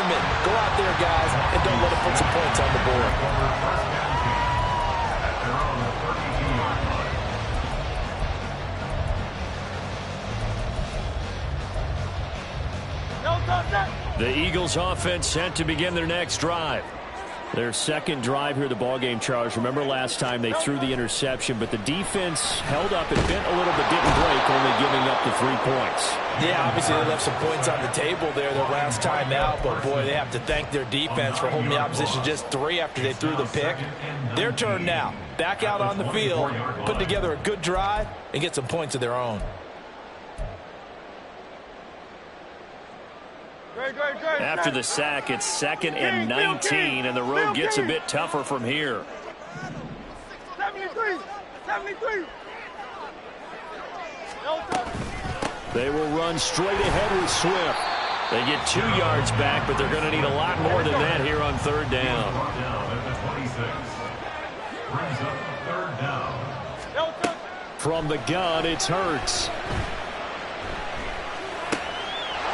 commitment. Go out there, guys, and don't let them put some points on the board. The Eagles offense set to begin their next drive. Their second drive here of the ballgame, Charles. Remember last time they threw the interception, but the defense held up and bent a little but didn't break, only giving up the 3 points. Yeah, obviously they left some points on the table there their last time out, but boy, they have to thank their defense for holding the opposition just 3 after they threw the pick. Their turn now. Back out on the field, put together a good drive, and get some points of their own. After the sack, it's 2nd and 19, and the road gets a bit tougher from here. 73. They will run straight ahead with Swift. They get 2 yards back, but they're going to need a lot more than that here on 3rd down. From the gun, it's Hurts.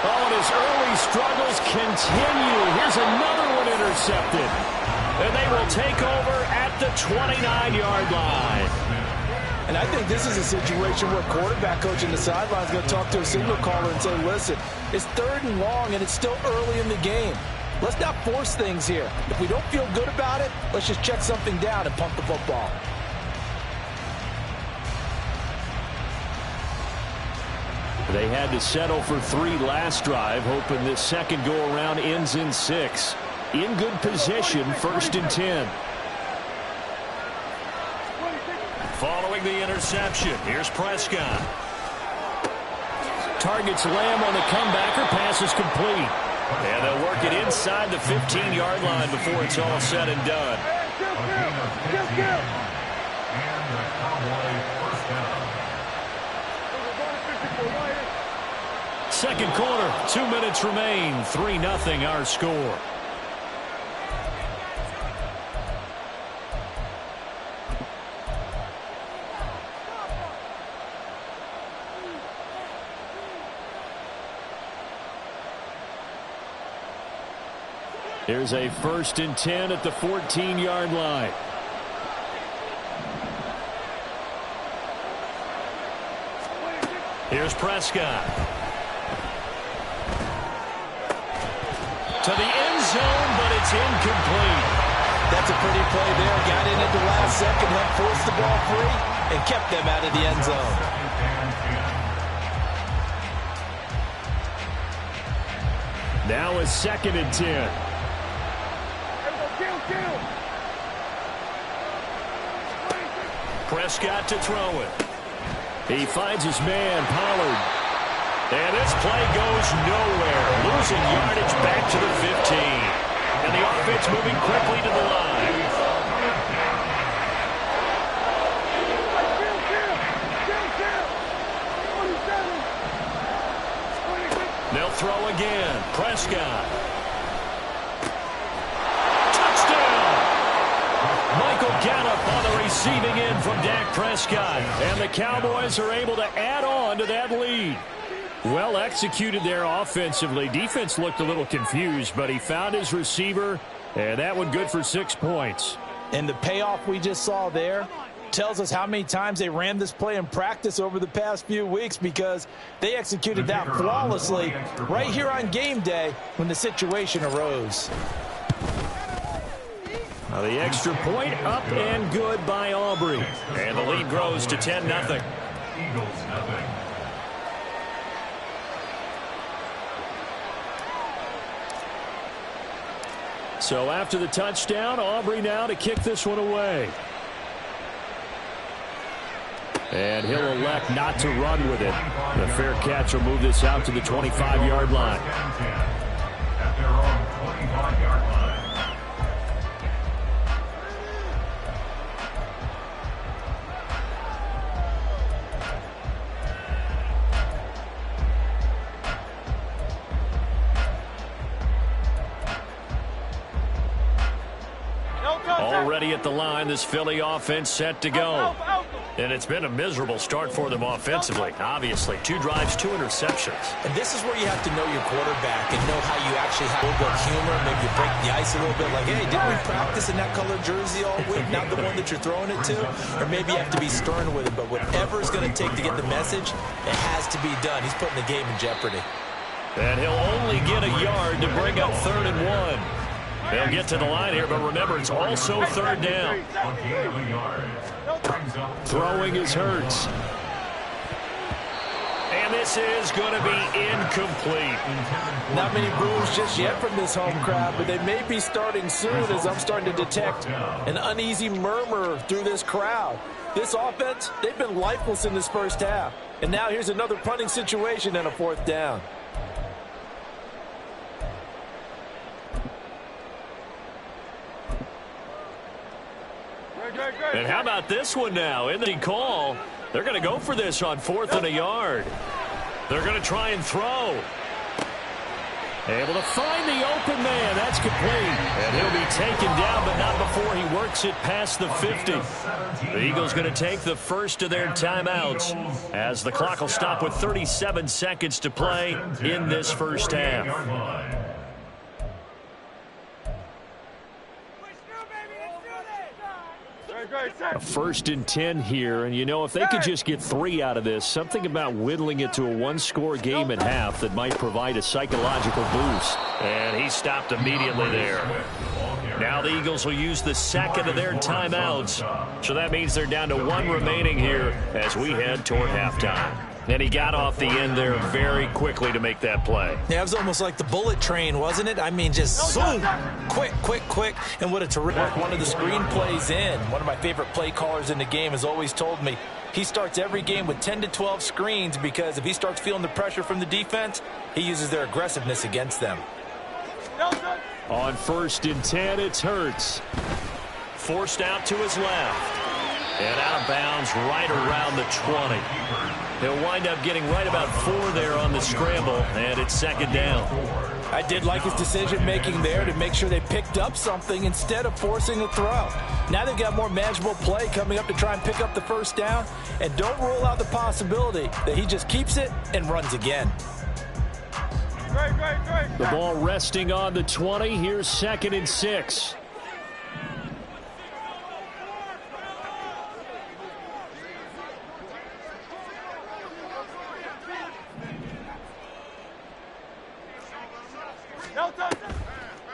Oh, and his early struggles continue. Here's another one intercepted. And they will take over at the 29-yard line. And I think this is a situation where quarterback coach in the sideline is going to talk to a signal caller and say, listen, it's 3rd and long, and it's still early in the game. Let's not force things here. If we don't feel good about it, let's just check something down and pump the football. They had to settle for 3 last drive, hoping this second go-around ends in 6. In good position, 1st and 10. Following the interception, here's Prescott. Targets Lamb on the comeback, or pass is complete. And they'll work it inside the 15-yard line before it's all said and done. Second quarter, 2 minutes remain. 3-0 our score. Here's a 1st and 10 at the 14-yard line. Here's Prescott. To the end zone, but it's incomplete. That's a pretty play there. Got in at the last second, helped force the ball free, and kept them out of the end zone. Now a 2nd and 10. Prescott to throw it. He finds his man, Pollard. And this play goes nowhere. Losing yardage back to the 15. And the offense moving quickly to the line. They'll throw again. Prescott. Touchdown! Michael Gallup on the receiving end from Dak Prescott. And the Cowboys are able to add on to that lead. Well executed there offensively. Defense looked a little confused, but he found his receiver, and that one good for 6 points. And the payoff we just saw there tells us how many times they ran this play in practice over the past few weeks, because they executed that flawlessly right here on game day when the situation arose. Now the extra point up and good by Aubrey. And the lead grows to 10-0. Eagles nothing. So after the touchdown, Aubrey now to kick this one away. And he'll elect not to run with it. The fair catch will move this out to the 25-yard line. At their own 25-yard line. Already at the line, this Philly offense set to go. And it's been a miserable start for them offensively, obviously. 2 drives, 2 interceptions. And this is where you have to know your quarterback and know how you actually have a little bit of humor. Maybe you break the ice a little bit like, hey, didn't we practice in that color jersey all week? Not the one that you're throwing it to. Or maybe you have to be stern with it. But whatever it's going to take to get the message, it has to be done. He's putting the game in jeopardy. And he'll only get a yard to bring up 3rd and 1. They'll get to the line here, but remember, it's also 3rd down. Throwing is Hurts. And this is going to be incomplete. Not many boos just yet from this home crowd, but they may be starting soon as I'm starting to detect an uneasy murmur through this crowd. This offense, they've been lifeless in this first half. And now here's another punting situation and a 4th down. And how about this one now? In the call, they're going to go for this on 4th and a yard. They're going to try and throw. Able to find the open man. That's complete. And he'll be taken down, but not before he works it past the 50. The Eagles going to take the first of their timeouts as the clock will stop with 37 seconds to play in this first half. A 1st and 10 here, and you know, if they could just get 3 out of this, something about whittling it to a 1-score game at half that might provide a psychological boost. And he stopped immediately there. Now the Eagles will use the 2nd of their timeouts, so that means they're down to 1 remaining here as we head toward halftime. And he got off the end there very quickly to make that play. Yeah, it was almost like the bullet train, wasn't it? I mean, just zoom, quick, and what a terrific one of the screen plays in. One of my favorite play callers in the game has always told me he starts every game with 10 to 12 screens because if he starts feeling the pressure from the defense, he uses their aggressiveness against them. On 1st and 10, it's Hurts. Forced out to his left. And out of bounds right around the 20. He'll wind up getting right about 4 there on the scramble, and it's 2nd down. I did like his decision-making there to make sure they picked up something instead of forcing a throw. Now they've got more manageable play coming up to try and pick up the 1st down, and don't rule out the possibility that he just keeps it and runs again. The ball resting on the 20. Here's 2nd and 6.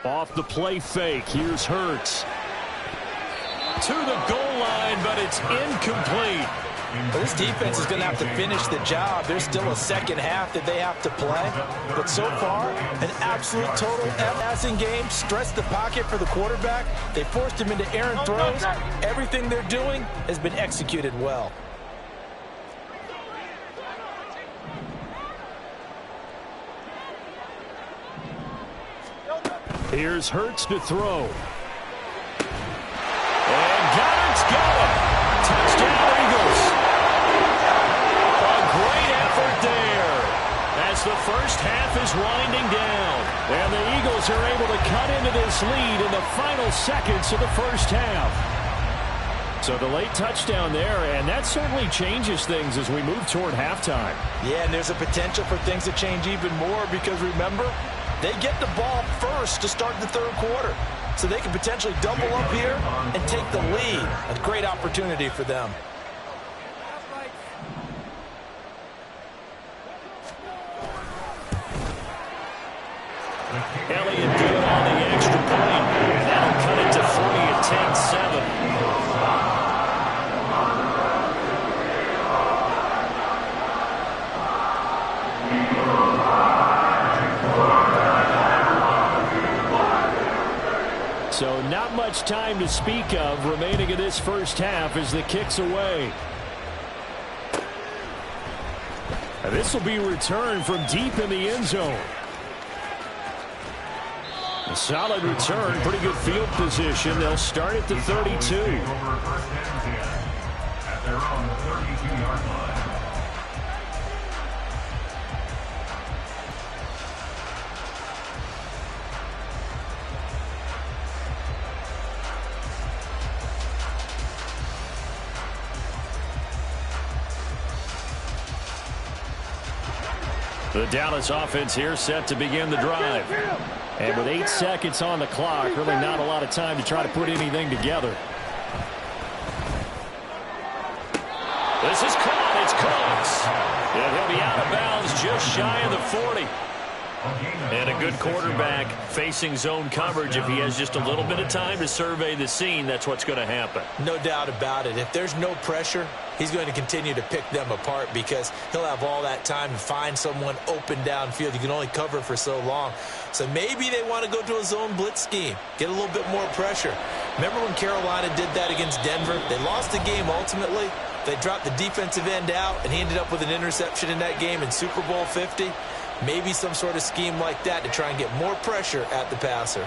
Off the play fake, here's Hurts. To the goal line, but it's incomplete. Well, this defense is going to have to finish the job. There's still a 2nd half that they have to play. But so far, an absolute total passing game. Stress the pocket for the quarterback. They forced him into errant throws. Everything they're doing has been executed well. Here's Hurts to throw. And Goddard's got it. Touchdown, Eagles. A great effort there as the first half is winding down. And the Eagles are able to cut into this lead in the final seconds of the first half. So the late touchdown there, and that certainly changes things as we move toward halftime. Yeah, and there's a potential for things to change even more because remember, they get the ball first to start the 3rd quarter. So they can potentially double up here and take the lead. A great opportunity for them. Elliott good on the extra point. And that'll cut it to 3 at 10-7. So not much time to speak of remaining in this first half as the kick's away. And this will be returned from deep in the end zone. A solid return, pretty good field position. They'll start at the 32. At their own 32-yard line. The Dallas offense here set to begin the drive. And with 8 seconds on the clock, really not a lot of time to try to put anything together. This is caught. It's Cooks. And he'll be out of bounds just shy of the 40. And a good quarterback facing zone coverage. If he has just a little bit of time to survey the scene, that's what's going to happen. No doubt about it. If there's no pressure, he's going to continue to pick them apart because he'll have all that time to find someone open downfield. You can only cover for so long. So maybe they want to go to a zone blitz scheme, get a little bit more pressure. Remember when Carolina did that against Denver? They lost the game ultimately. They dropped the defensive end out, and he ended up with an interception in that game in Super Bowl 50. Maybe some sort of scheme like that to try and get more pressure at the passer.